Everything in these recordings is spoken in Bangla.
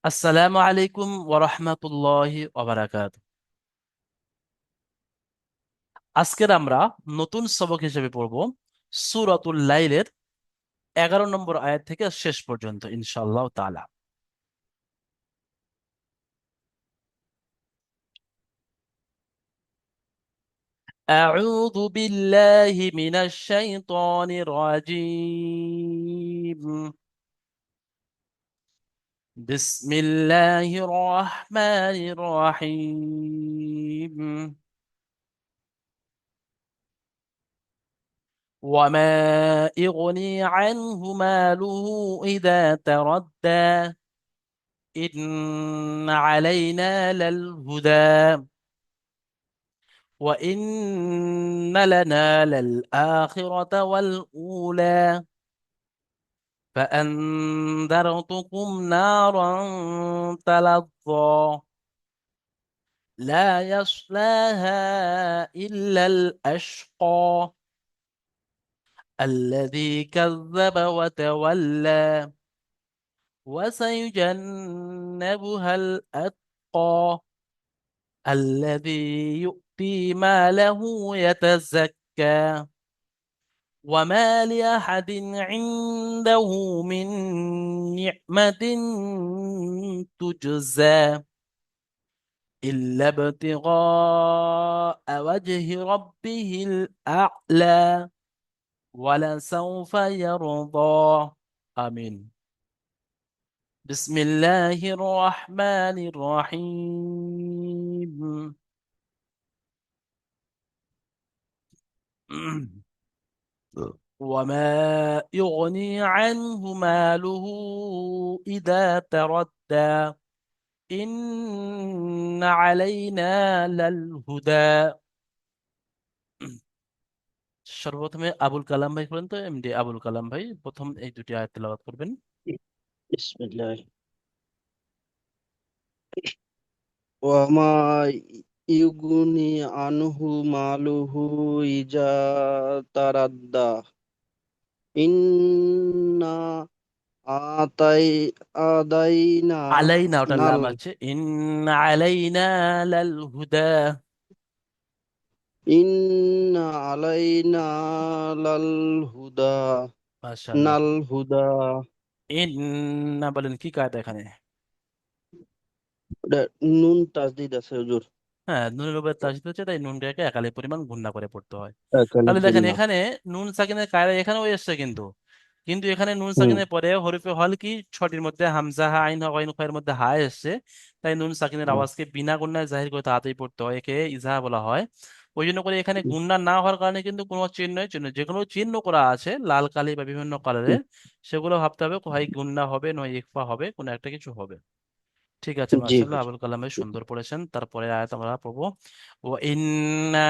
আসসালামু আলাইকুম ওরহমতুল্লাহি ওবারাকাত। আজকের আমরা নতুন সবক হিসেবে পড়ব সূরাতুল লাইলের 11 নম্বর আয়াত থেকে শেষ পর্যন্ত ইনশাআল্লাহ তাআলা। أعوذ بالله من الشيطان الرجيم. بسم الله الرحمن الرحيم. وما يغني عنه ماله إذا تردى إن علينا للهدى وإن لنا للآخرة والأولى فأنذرتكم نارا تلظى لا يصلاها إلا الأشقى الذي كذب وتولى وسيجنبها الأتقى الذي يؤتي ماله يتزكى وما لأحد عنده من نعمة تجزى إلا ابتغاء وجه ربه الأعلى ولسوف يرضى. آمين. بسم الله الرحمن الرحيم. وما يغني عنه ماله إذا تردى إن علينا للهدى. সর্বপ্রথমে আবুল কালাম ভাই বলেন তো, এমডি আবুল কালাম ভাই প্রথম এই দুটি আয়াত তেলাওয়াত করবেন। বিসমিল্লাহ। ওয়ামা ইউগুনি আনহু মালুহু ইজা তারাদ্দা ইন্না আতাই আদাইনা আলাইনা, ওটা নাল লাম আছে, ইন আলাইনা লাল হুদা। ইন্না আলাইনা লাল হুদা মাশাআল্লাহ। নাল হুদা। ইন্না বলেন কি কায়দা এখানে? ওটা নুন তাসদিদ আছে হুজুর। হ্যাঁ, নুনের উপরে তাসদিদ হচ্ছে, তাই নুনটাকে একালে পরিমাণ গুণনা করে পড়তে হয়। একালিফ তাহলে দেখেন গুন্না। এখানে নুন সাকিনের কায়দা এখানেও এসছে, কিন্তু কিন্তু এখানে নুন হুম সাকিনের পরে হরফে হল কি ছটির মধ্যে হামজা হা আইন হা গইন খয়ের মধ্যে হা এসছে। তাই নুন সাকিনের হুম আওয়াজকে বিনা গুণনায় জাহির করে তাড়াতাড়ি পড়তে হয়, একে ইজাহা বলা হয়। ওই জন্য করে এখানে গুণনা না হওয়ার কারণে কিন্তু কোনো চিহ্ন যে কোনো চিহ্ন করা আছে লাল কালি বা বিভিন্ন হুম, কালারের, সেগুলো ভাবতে হবে হয় গুণনা হবে নয় ইখফা হবে, কোনো একটা কিছু হবে। ঠিক আছে, জি মাশাআল্লাহ, হুজুর। আবুল কালাম ভাই সুন্দর পড়েছেন। তারপরে আয়াত আমরা পড়বো। ওয়া ইন্না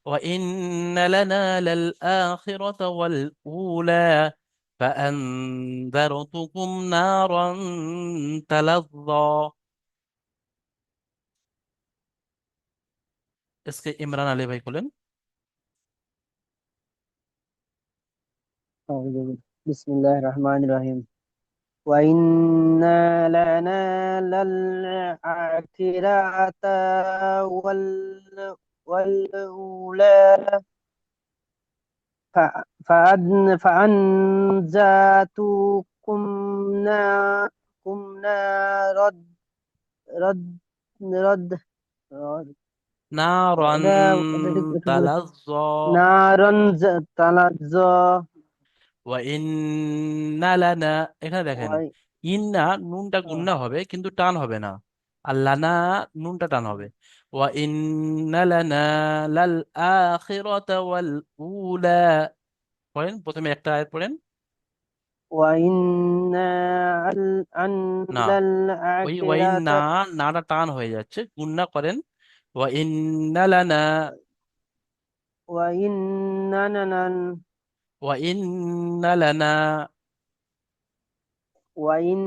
ওয়া ইন্না লানা লাল আখিরাতা ওয়াল উলা فأنذرتكم نارا تلظى। इसके इमरान আলী ভাই বলেন। বিসমিল্লাহির রহমানির রহিম। وإنا لنال الآخرة والأولى فأنذرتكم نارا رد رد نارا এটা কি تلظى নারন তালাজ্জা ওয়াইন্না লানা, এখানে দেখেন ইন্না নুনটা গুন্না হবে কিন্তু টান হবে না, আর লানা নুনটা টান হবে। ওয়াইন্না লানা লাল আখিরাতা ওয়াল উলা। পড়েন, প্রথমে একটা আয়াত পড়েন। وإنا না, ওই না, الآخرة নাটা টান হয়ে যাচ্ছে, গুন্না করেন। ওয়াইন্না লানা, وإننا ওয়াইন্না লানা, وإن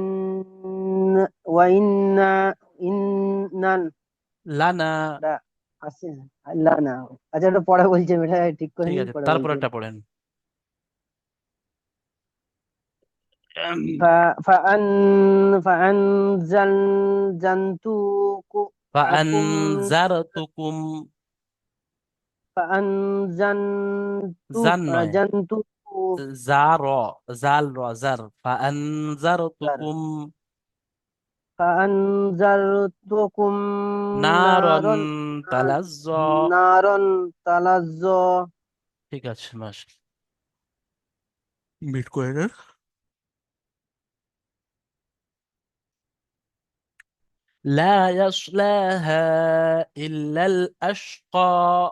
وإنا إنن লানা। لا আছে আল্লাহ না। আচ্ছা এটা পরে বলছি, এটা ঠিক করে ঠিক নি, আছে, পরে তারপর বলছি। একটা পড়েন। ف فأن فأنزلتكم فأنذرتكم فأنزلت জান নয় جنت জার জাল জার فأنذرتكم فأنذرتكم নারন نارا তালাজ্জা। نارا تلظى ঠিক আছে মাস মিট করে নেন। لا يصلاها إلا الأشقى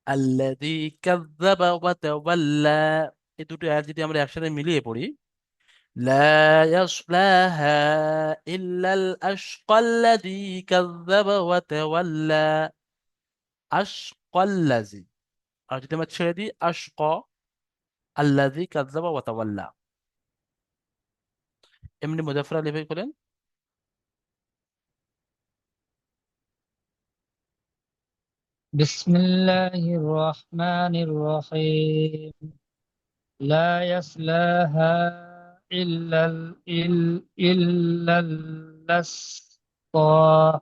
الذي كذب وتولى। এই দুটো আয়াত যদি আমরা একসাথে মিলিয়ে পড়ি, لا يصلاها إلا الأشقى الذي كذب وتولى। أشقى الذي، আর যদি আমরা ছেড়ে দিই أشقى الذي كذب وتولى। এমনি মুজাফফর আলী ভাই বলেন। بسم الله الرحمن الرحيم. لا يصلاها إلا الأشقى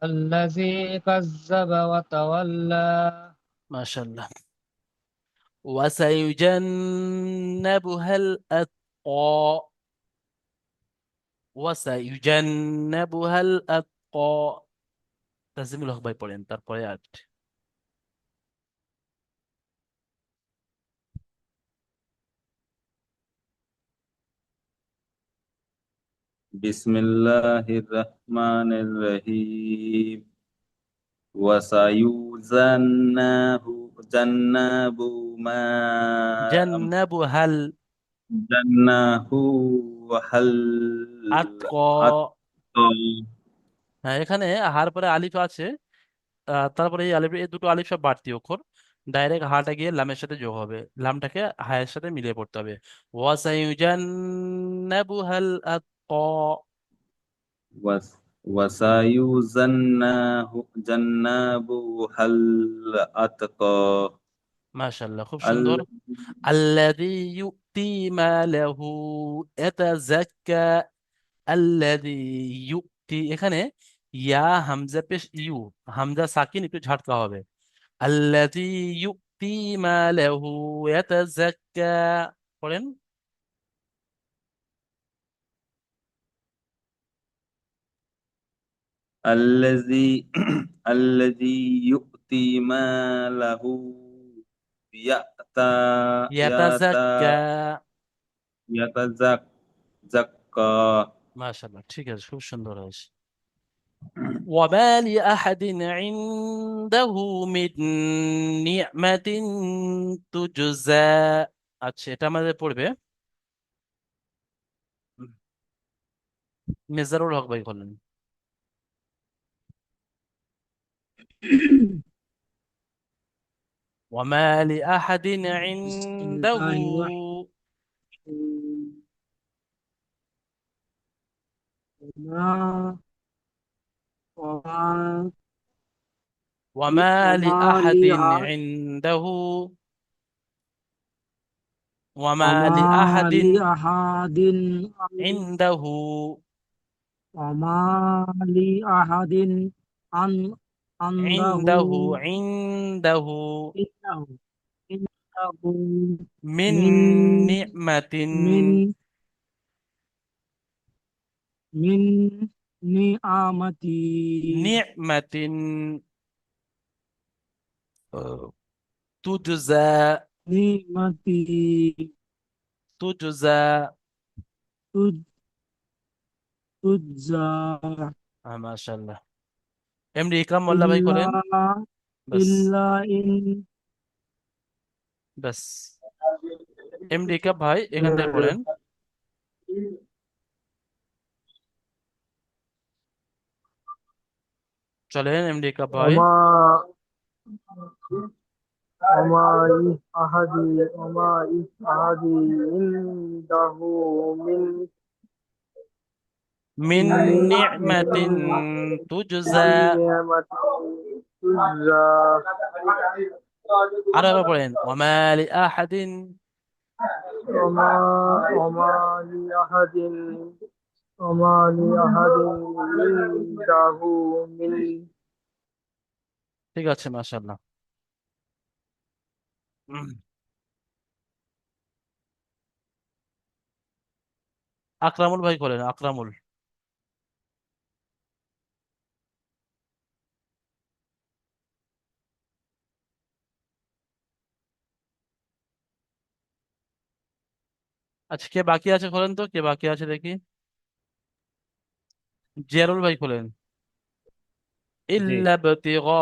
الذي كذب وتولى. মাশাআল্লাহ। وسيجنبها الأتقى وسيجنبها الأتقى। তাজিমুল হক ভাই পড়েন তারপরে আট। বিসমিল্লাহির রহমানির রহিম। ওয়াসায়ুজান্নাহু জান্নাবু মা জান্নাবুহাল জান্নাহু হাল আতকা। আত্তা। হ্যাঁ, এখানে হার পরে আলিফ আছে, তারপরে এই আলিফ, এই দুটো আলিফ সব বাড়তি অক্ষর, ডাইরেক্ট হাটা গিয়ে লামের সাথে যোগ হবে, লামটাকে হায়ের সাথে মিলিয়ে পড়তে হবে। ওয়াসাইজান্নাবুহাল আতকা। ওয়াসায়ুজান্নাহু জান্নাবু হাল আতকা মাশাআল্লাহ, খুব আল সুন্দর। আল্লাযী ইউতি মালাহু ইয়াতাযাক্কা। আল্লাযী ইউতি, এখানে ইয়া হামজা পেশ ইউ, হামজা সাকিন একটু ঝাটকা হবে। আল্লাযী ইউতি মালাহু ইয়াতাযাক্কা পড়েন। আল্লাযী আল্লাযী ইউতি মালাহু ইয়াতা ইয়াতা ইয়াতাযাক্কা। ইয়াতাযাক্কা। মাশাআল্লাহ, ঠিক আছে, খুব সুন্দর হয়েছে। وما لأحد عنده من نعمة تجزى। আচ্ছা, এটা আমাদের পড়বে মেজারুল হক ভাই বলেন। وما لأحد بسم عنده الله الرحمن الرحيم. وما وما وما لأحد لأ- عنده وما وما لأحد لأحد عنده وما لأحد عن عنده عنده عنده عنده من من نعمة من من نعمتي نعمة تجزى نعمتي تجزى تجزى ما شاء الله। এমনি ইকরাম মোল্লা ভাই إلا করেন। বাস, إلا إن বাস, এমডি ইকরাম ভাই এখান থেকে পড়েন। চলেন এমডি ইকরাম ভাই। وما وما أحد عنده من মিন من নি'মাতিন তুজজা। نعمة تجزى আরো একবার পড়েন। ওয়ামা লিআহাদিন وما وما لأحد وما لأحد عنده من ঠিক আছে, মাশাআল্লাহ। উম, আকরামুল ভাই বলেন, আকরামুল। আচ্ছা, কে বাকি আছে বলেন তো, কে বাকি আছে দেখি। জিয়ারুল ভাই বলেন। জি। ইল্লা ইবতিগা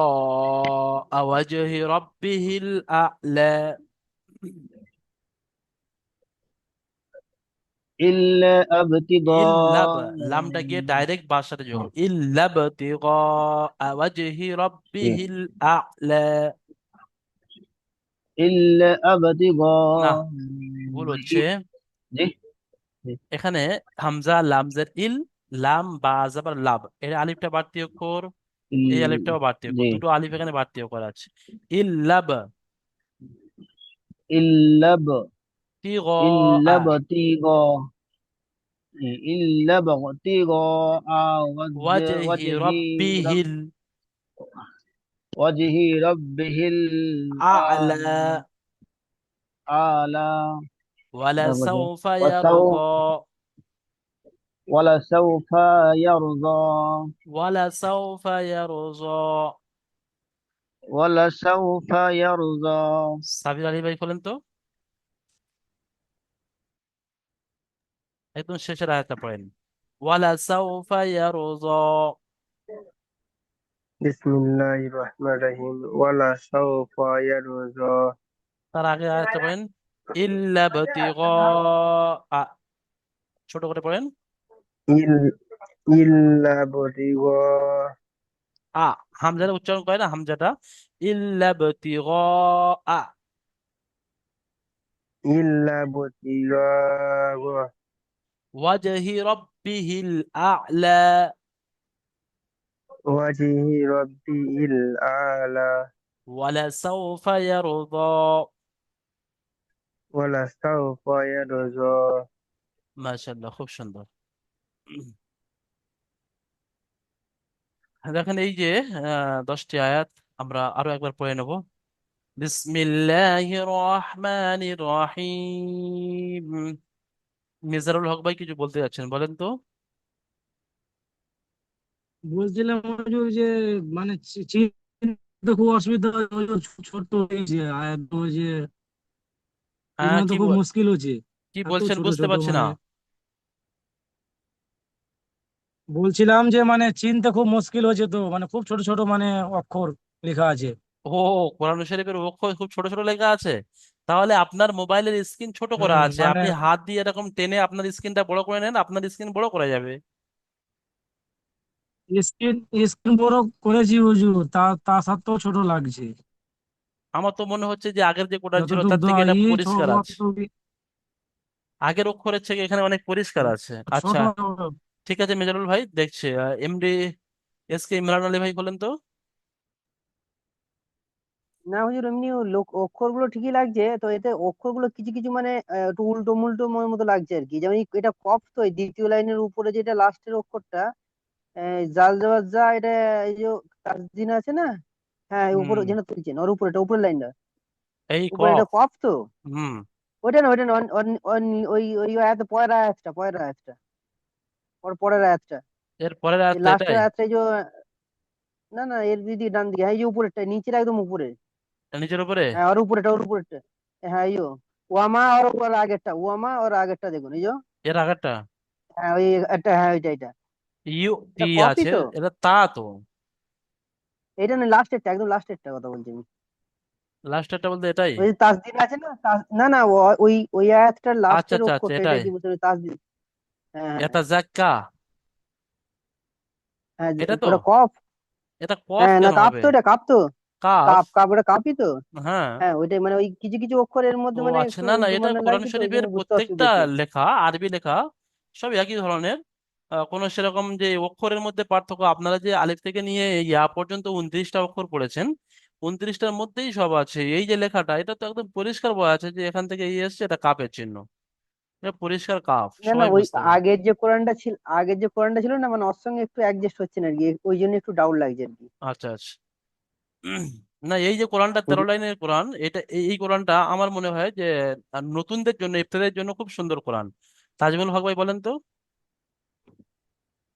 ওয়াজহি রাব্বিহিল আ'লা। ইল্লা আবতিগা ইল্লাব, লামটা গিয়ে ডাইরেক্ট বার সাথে যোগ হবে। ইল্লাবতিগা ওয়াজহি জি। রাব্বিহিল আ'লা। ইল্লা আবতিগা না, ভুল হচ্ছে। জি। জি। এখানে হামজা লামজের ইল, লাম বা জাবার লাব, এর আলিফটা বাড়তি অক্ষর, এই আলিফটাও বাড়তি অক্ষর, জি। দুটো আলিফ এখানে বাড়তি অক্ষর আছে। ইল্লাব ইল্লাব তিগা, ইল্লাবতিগা ইল্লাবতিগা ওয়াজহি ওয়াজহি রাব্বিহিল ওয়াজহি রাব্বিহিল আ'লা, আলা ওয়ালা তারপরে সাউফা ওয়াসাউ ইয়ারদা, ওয়ালা সাউফা ইয়ারদা ওয়ালা সাউফা ইয়ারদা। ওয়ালা সাউফা ইয়ারদা সাবির আলী ভাই বলেন তো, একদম শেষের আয়াতটা পড়েন। ওয়ালা সাউফা ইয়ারদা। বিসমিল্লাহির রহমানির রহিম ওয়ালা সাওফা ইয়ারযা তার আগে আয়াতটা পড়েন। ইল্লা বতিগা, ছোট করে পড়েন। ইল ইল্লা বুদিগা আ, হামজাটা উচ্চারণ করে না, হামজাটা। ইল্লা বতিগা আ ইল্লা বুদিগা ওয়াজহি রাব্বিহিল আ'লা, ওয়াজহি রাব্বিল আলা ওয়ালা সাউফা ইয়ারদা। ওয়ালা সাওফা ইয়ারযা। মাশাআল্লাহ, খুব সুন্দর। দেখেন এই যে 10টি আয়াত আমরা আরো একবার পড়ে নেব। বিসমিল্লাহির রহমানির রহিম। মিজানুল হক ভাই কিছু বলতে যাচ্ছেন, বলেন তো। বলছিলাম হুজুর যে মানে চিনতে খুব অসুবিধা হয়, ওই যে ছোট হয়েছে একদম, ওই যে হ্যাঁ, চিহ্ন তো খুব মুশকিল হচ্ছে, কি এত বলছেন ছোট বুঝতে ছোট পারছি না। মানে। বলছিলাম যে মানে চিনতে খুব মুশকিল হচ্ছে, তো মানে খুব ছোট ছোট মানে অক্ষর লেখা আছে। ও, কোরআন শরীফের অক্ষর খুব ছোট ছোট লেখা আছে। তাহলে আপনার মোবাইলের স্ক্রিন ছোট করা আছে, মানে আপনি হাত দিয়ে এরকম টেনে আপনার স্ক্রিনটা বড় করে নেন, আপনার স্ক্রিন বড় করা যাবে। স্ক্রিন স্ক্রিন বড় করেছি হুজুর, তা তা সত্ত্বেও ছোট লাগছে। আমার তো মনে হচ্ছে যে আগের যে কোরআন ছিল যতটুক তার থেকে এটা ই পরিষ্কার আছে। অতটুকু আগের অক্ষরের থেকে এখানে অনেক পরিষ্কার আছে। আচ্ছা, ছোট। ঠিক আছে মেজানুল ভাই, দেখছে MD S K Imran Ali ভাই বলেন তো। না হুজুর, এমনি লোক অক্ষরগুলো ঠিকই লাগছে, তো এতে অক্ষরগুলো কিছু কিছু মানে একটু উল্টো মুল্টো মতো লাগছে আর কি। যেমন এটা কফ, তো এই দ্বিতীয় লাইনের উপরে যেটা লাস্টের অক্ষরটা, জাল জবর যা, এটা এই যে তাসদিন আছে না, হ্যাঁ এই উপরে হুম, যেটা তুলছেন ওর উপরে, এটা উপরের লাইনটা এই উপরে, এটা কফ। কফ তো। হুম। ওইটা না, ওইটা না, ওই ওই আয়াতে পরের আয়াতটা, ওর পরের আয়াতটা, এর পরের এই আয়াতটা লাস্টের এটাই? আয়াতটা, এই যে না না, এর দিদি ডান দিকে, হ্যাঁ এই যে উপরেরটা, নিচের একদম উপরে, এটা নিচের উপরে? হ্যাঁ ওর উপরেরটা, হ্যাঁ এই ওয়ামা, ওর আগেরটা, ওয়ামা ওর আগেরটা দেখুন, এই যে এর আগেরটা হ্যাঁ ওই একটা, হ্যাঁ ওইটা, এটা ইউ টি এটা কপি আছে, তো। এটা তা তো। এটা না, লাস্টেরটা, একদম লাস্টেরটা কথা বলছি আমি। লাস্টেরটা বলতে এটাই? ওই যে তাসদিন আছে না, না না, ওই ওই আয়াতটার আচ্ছা লাস্টের আচ্ছা আচ্ছা, অক্ষরটা, এটা এটাই। কি বলছে, ওই তাসদিন। হ্যাঁ হ্যাঁ এটা জাক্কা, হ্যাঁ, এটা তো। ওটা কফ। এটা কফ হ্যাঁ না, কেন কাপ হবে? তো, এটা কাপ তো, কাফ। কাপ কাপ, ওটা কাপই তো। হ্যাঁ। হ্যাঁ ওইটাই, মানে ওই কিছু কিছু অক্ষরের ও মধ্যে মানে আচ্ছা, একটু না না, উল্টো এটা পাল্টা কোরআন লাগছে, তো ওই শরীফের জন্য বুঝতে প্রত্যেকটা অসুবিধা হচ্ছে। লেখা, আরবি লেখা, সব একই ধরনের। কোনো সেরকম যে অক্ষরের মধ্যে পার্থক্য, আপনারা যে আলিফ থেকে নিয়ে ইয়া পর্যন্ত 29টা অক্ষর পড়েছেন, 29টার মধ্যেই সব আছে। এই যে লেখাটা, এটা তো একদম পরিষ্কার বলা আছে যে এখান থেকে এই এসছে, এটা কাপের চিহ্ন, এটা পরিষ্কার কাপ, না না, সবাই ওই বুঝতে পারে। আগের যে কোরআনটা ছিল না, মানে ওর সঙ্গে একটু অ্যাডজাস্ট হচ্ছে না আর কি, ওই জন্য একটু ডাউট লাগছে আর কি। আচ্ছা আচ্ছা। না, এই যে কোরআনটা 13 হুজুর, লাইনের কোরআন, এটা এই কোরআনটা আমার মনে হয় যে নতুনদের জন্য, ইফতারের জন্য খুব সুন্দর কোরআন। তাজমুল হক ভাই বলেন তো।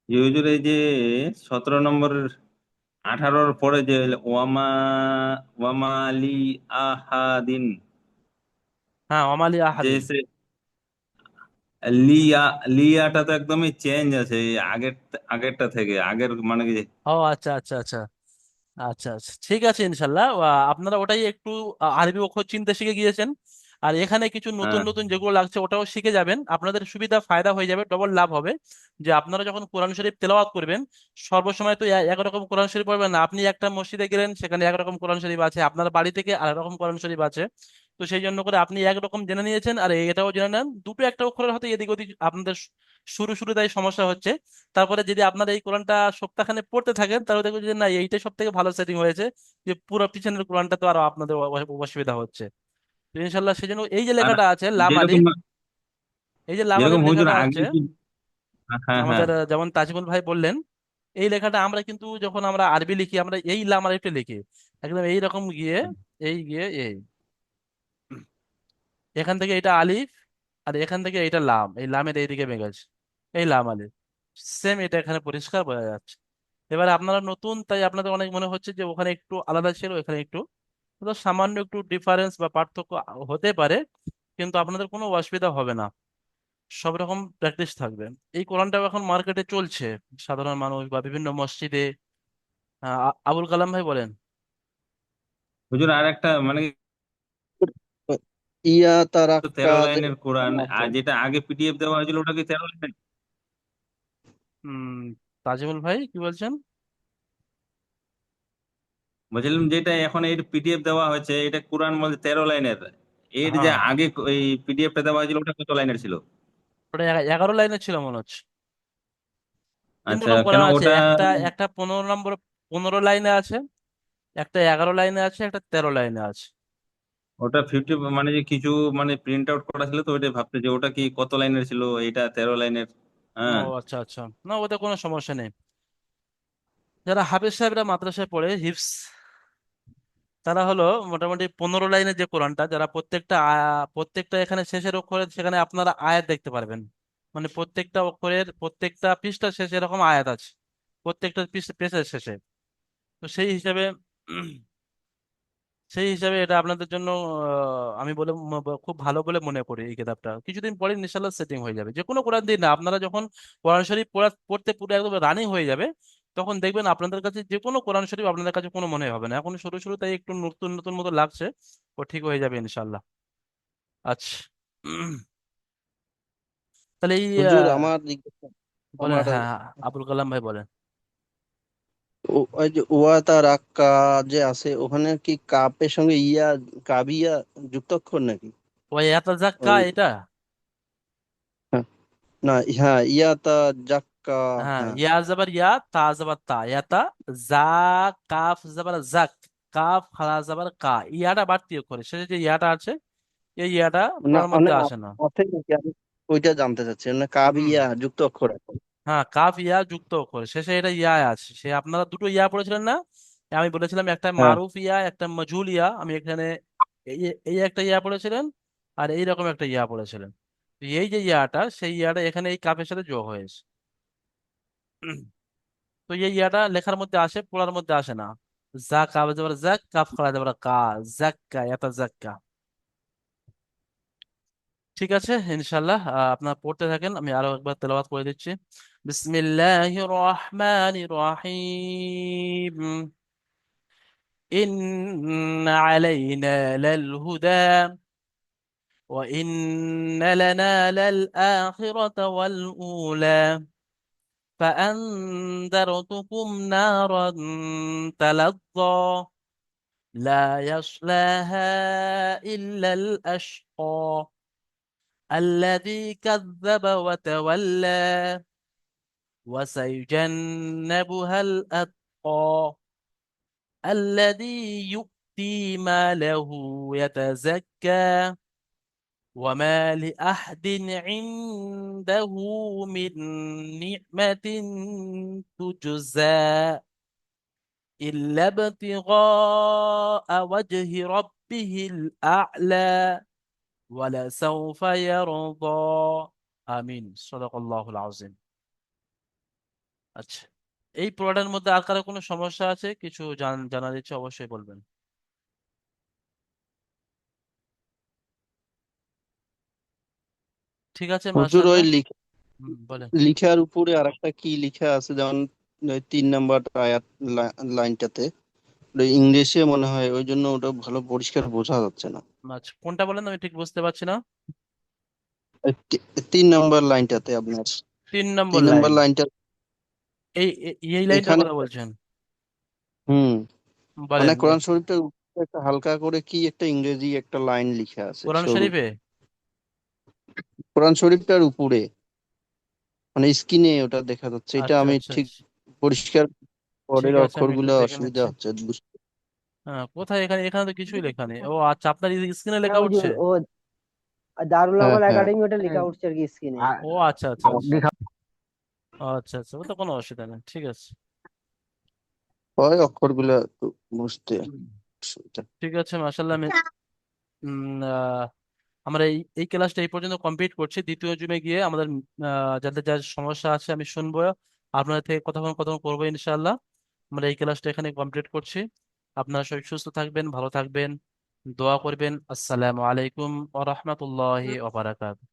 যে হুজুর এই যে 17 নম্বরের 18-র পরে যে ওয়ামা ওয়ামা লি আহাদিন, হ্যাঁ, অমালি যে আহাদিন। সে লিয়া, লিয়াটা তো একদমই চেঞ্জ আছে এই আগেরটা থেকে, আগের মানে কি। ও আচ্ছা আচ্ছা আচ্ছা। আচ্ছা আচ্ছা, ঠিক আছে ইনশাল্লাহ। আপনারা ওটাই একটু আরবি অক্ষর চিনতে শিখে গিয়েছেন, আর এখানে কিছু নতুন হ্যাঁ, নতুন যেগুলো লাগছে ওটাও শিখে যাবেন, আপনাদের সুবিধা ফায়দা হয়ে যাবে, ডবল লাভ হবে। যে আপনারা যখন কোরআন শরীফ তেলাওয়াত করবেন, সর্বসময় তো একরকম কোরআন শরীফ পড়বেন না। আপনি একটা মসজিদে গেলেন, সেখানে একরকম কোরআন শরীফ আছে, আপনার বাড়ি থেকে আর রকম কোরআন শরীফ আছে। তো সেই জন্য করে আপনি একরকম জেনে নিয়েছেন, আর এটাও জেনে নেন, দুটো একটা অক্ষরের হয়তো এদিক ওদিক আপনাদের শুরু তাই সমস্যা হচ্ছে। তারপরে যদি আপনারা এই কোরআনটা সপ্তাহখানে পড়তে থাকেন, তাহলে দেখবেন যে না, এইটাই সব থেকে ভালো সেটিং হয়েছে, যে পুরো পিছনের কোরআনটা তো আরো আপনাদের অসুবিধা হচ্ছে। তো ইনশাল্লাহ সেই জন্য এই যে আর লেখাটা আছে লাম যেরকম আলিফ, এই যে লাম যেরকম আলিফ হুজুর লেখাটা আগে আছে, হ্যাঁ হ্যাঁ, আমাদের যেমন তাজমুল ভাই বললেন, এই লেখাটা আমরা কিন্তু যখন আমরা আরবি লিখি, আমরা এই লাম আলিফটা লিখি একদম এই রকম গিয়ে, এই গিয়ে এই, এখান থেকে এটা আলিফ, আর এখান থেকে এটা লাম, এই লামের এইদিকে মেঘাজ, এই লাম আলিফ, সেম এটা এখানে পরিষ্কার বোঝা যাচ্ছে। এবারে আপনারা নতুন, তাই আপনাদের অনেক মনে হচ্ছে যে ওখানে একটু আলাদা ছিল, এখানে একটু, তো সামান্য একটু ডিফারেন্স বা পার্থক্য হতে পারে, কিন্তু আপনাদের কোনো অসুবিধা হবে না, সব রকম প্র্যাকটিস থাকবে। এই কোরআনটাও এখন মার্কেটে চলছে, সাধারণ মানুষ বা বিভিন্ন মসজিদে। আবুল কালাম ভাই বলেন। হুজুর আর একটা মানে ইয়া তারাক্কা 13 লাইনের কোরআন, আছে। আর যেটা আগে পিডিএফ দেওয়া হয়েছিল ওটা কি 13 লাইনের? উম তাজিমুল ভাই কি বলছেন? বলছিলাম যেটা এখন এর পিডিএফ দেওয়া হয়েছে এটা কোরআন বলতে 13 লাইনের, এর যে হ্যাঁ, আগে এই পিডিএফটা দেওয়া হয়েছিল ওটা কত লাইনের ছিল? ওটা 11 লাইনে ছিল মনে হচ্ছে। তিন আচ্ছা, রকম কেন কোরআন আছে, ওটা একটা একটা 15 নম্বর, 15 লাইনে আছে, একটা 11 লাইনে আছে, একটা 13 লাইনে আছে। ওটা 50 মানে যে কিছু মানে প্রিন্ট আউট করা ছিল, তো ওইটা ভাবতে যে ওটা কি কত লাইনের ছিল, এটা 13 লাইনের। ও হ্যাঁ, আচ্ছা আচ্ছা, না ওতে কোনো সমস্যা নেই। যারা হাফেজ সাহেবরা মাদ্রাসায় পড়ে হিফস, তারা হলো মোটামুটি 15 লাইনের যে কোরআনটা, যারা প্রত্যেকটা এখানে শেষের অক্ষরে সেখানে আপনারা আয়াত দেখতে পারবেন, মানে প্রত্যেকটা অক্ষরের প্রত্যেকটা পৃষ্ঠার শেষে এরকম আয়াত আছে, প্রত্যেকটা পেজের শেষে। তো সেই হিসাবে এটা আপনাদের জন্য আমি খুব ভালো বলে মনে করি। এই কিতাবটা কিছুদিন পরে ইনশাল্লাহ সেটিং হয়ে যাবে, যে কোনো কোরআন দিন না, আপনারা যখন কোরআন শরীফ পড়তে পুরো একদম রানিং হয়ে যাবে, তখন দেখবেন আপনাদের কাছে যে কোনো কোরআন শরীফ আপনাদের কাছে কোনো মনে হবে না। এখন শুরু শুরু তাই একটু নতুন নতুন মতো লাগছে, ও ঠিক হয়ে যাবে ইনশাল্লাহ। আচ্ছা। তাহলে এই হুজুর আমার বলেন, আমার হ্যাঁ হ্যাঁ, আবুল কালাম ভাই বলেন। ওই যে ওয়া তারাক্কা যে আছে, ওখানে কি কাপের সঙ্গে কাবিয়া যুক্ত অক্ষর নাকি? ওই ইয়াতাজাক্কা ওই, এটা, হ্যাঁ, না, হ্যাঁ, ইয়া তা জাক্কা। হ্যাঁ, হ্যাঁ, ইয়া জাবার ইয়া, তা জাবার তা, ইয়াতা, জা, কাফ জাবার জাক, কাফ খালা জাবার কা, ইয়াটা বাড়তি করে, শেষে যে ইয়াটা আছে, এই ইয়াটা না, পড়ার মধ্যে অনেক আসে না। অর্থে নাকি, আমি ওইটা জানতে চাচ্ছি, মানে হুম, কাবিয়া যুক্ত অক্ষর আছে। হ্যাঁ, কাফ ইয়া যুক্ত করে, শেষে এটা ইয়া আছে, সে আপনারা দুটো ইয়া পড়েছিলেন না? আমি বলেছিলাম একটা হ্যাঁ, মারুফ ইয়া, একটা মজহুল ইয়া, আমি এখানে এই এই একটা ইয়া পড়েছিলেন, আর এইরকম একটা ইয়া পড়েছিলেন। তো এই যে ইয়াটা, সেই ইয়াটা এখানে এই কাফের সাথে যোগ হয়েছে। তো এই ইয়াটা লেখার মধ্যে আসে, পড়ার মধ্যে আসে না। জাক, কাফ যাবার জাক, কাফ খালা যাবার কা, জাক্কা, এতা জাক্কা। ঠিক আছে ইনশাল্লাহ, আপনার পড়তে থাকেন, আমি আরো একবার তেলাওয়াত করে দিচ্ছি। বিসমিল্লাহির রহমানির রহিম। ইন্না আলাইনা লাল হুদা ওয়া ইন্না লানা লাল আখিরাতা ওয়াল উলা فأنذرتكم نارا تلظى لا يصلاها إلا الأشقى الذي كذب وتولى وسيجنبها الأتقى الذي يؤتي ماله يتزكى وما لأحد عنده من نعمة تجزى إلا ابتغاء وجه ربه الأعلى ولسوف يرضى আমিন সাদাকাল্লাহুল আযীম। আচ্ছা, এই পড়াটার মধ্যে আর কারো কোনো সমস্যা আছে, কিছু জানার ইচ্ছে অবশ্যই বলবেন। ঠিক আছে, হুজুর ওই মাশাআল্লাহ। বলেন। লিখার উপরে আরেকটা কি লিখা আছে, যেমন ওই 3 নম্বর আয়াত লাইনটাতে ওটা ইংলিশে মনে হয়, ওই জন্য ওটা ভালো পরিষ্কার বোঝা যাচ্ছে না। আচ্ছা, কোনটা বলেন, আমি ঠিক বুঝতে পারছি না। এই 3 নম্বর লাইনটাতে আপনার, 3 নম্বর 3 নম্বর লাইন, লাইনটা এই লাইনটার এখানে। কথা বলছেন? হুম। মানে বলেন। কোরআন শরীফটার উপরে একটা হালকা করে কি একটা ইংরেজি একটা লাইন লিখা আছে কোরআন সরু। শরীফে? কোরআন শরীফটার উপরে, মানে স্ক্রিনে ওটা দেখা যাচ্ছে, এটা আচ্ছা আমি আচ্ছা ঠিক আচ্ছা, পরিষ্কার ঠিক পরের আছে, আমি একটু অক্ষরগুলো দেখে অসুবিধা নিচ্ছি। হচ্ছে বুঝতে। হ্যাঁ, কোথায়? এখানে এখানে তো কিছুই লেখা নেই। ও আচ্ছা, আপনার স্ক্রিনে হ্যাঁ লেখা হুজুর, উঠছে? ও দারুল হ্যাঁ আমাল হ্যাঁ, একাডেমি ওটা লেখা উঠছে আর কি স্ক্রিনে। ও আচ্ছা আচ্ছা আচ্ছা, আচ্ছা আচ্ছা, ও তো কোনো অসুবিধা নেই, ঠিক আছে। হয় অক্ষরগুলো একটু বুঝতে অসুবিধা। ঠিক আছে, মাশাআল্লাহ। আমি আমরা এই এই ক্লাসটা এই পর্যন্ত কমপ্লিট করছি। দ্বিতীয় জুমে গিয়ে আমাদের যাদের যার সমস্যা আছে আমি শুনবো, আপনাদের থেকে কথা করবো ইনশাআল্লাহ। আমরা এই ক্লাসটা এখানে কমপ্লিট করছি। আপনারা সবাই সুস্থ থাকবেন, ভালো থাকবেন, দোয়া করবেন। আসসালামু আলাইকুম ওয়া রাহমাতুল্লাহি ওয়া বারাকাতুহু।